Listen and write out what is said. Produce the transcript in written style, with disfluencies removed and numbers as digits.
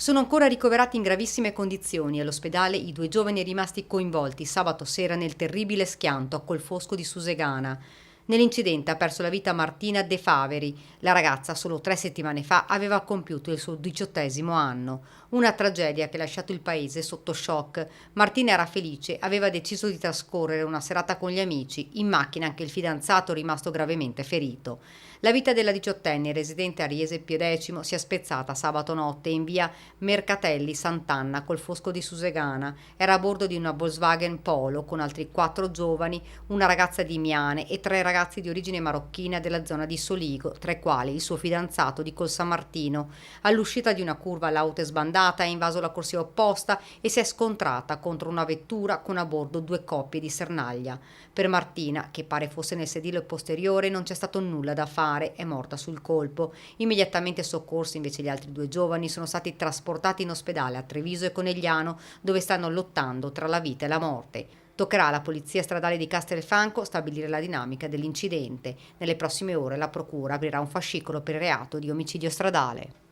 Sono ancora ricoverati in gravissime condizioni. All'ospedale i due giovani rimasti coinvolti sabato sera nel terribile schianto a Colfosco di Susegana. Nell'incidente ha perso la vita Martina De Faveri. La ragazza solo 3 settimane fa aveva compiuto il suo 18° anno. Una tragedia che ha lasciato il paese sotto shock. Martina era felice, aveva deciso di trascorrere una serata con gli amici. In macchina anche il fidanzato rimasto gravemente ferito. La vita della diciottenne residente a Riese Pio X si è spezzata sabato notte in via Mercatelli Sant'Anna col Fosco di Susegana. Era a bordo di una Volkswagen Polo con altri 4 giovani, una ragazza di Miane e 3 ragazzi di origine marocchina della zona di Soligo, tra i quali il suo fidanzato di Col San Martino. All'uscita di una curva l'auto è sbandata, ha invaso la corsia opposta e si è scontrata contro una vettura con a bordo 2 coppie di sernaglia. Per Martina, che pare fosse nel sedile posteriore, non c'è stato nulla da fare, è morta sul colpo. Immediatamente soccorsi invece gli altri 2 giovani sono stati trasportati in ospedale a Treviso e Conegliano, dove stanno lottando tra la vita e la morte. Toccherà alla Polizia Stradale di Castelfranco stabilire la dinamica dell'incidente. Nelle prossime ore la Procura aprirà un fascicolo per reato di omicidio stradale.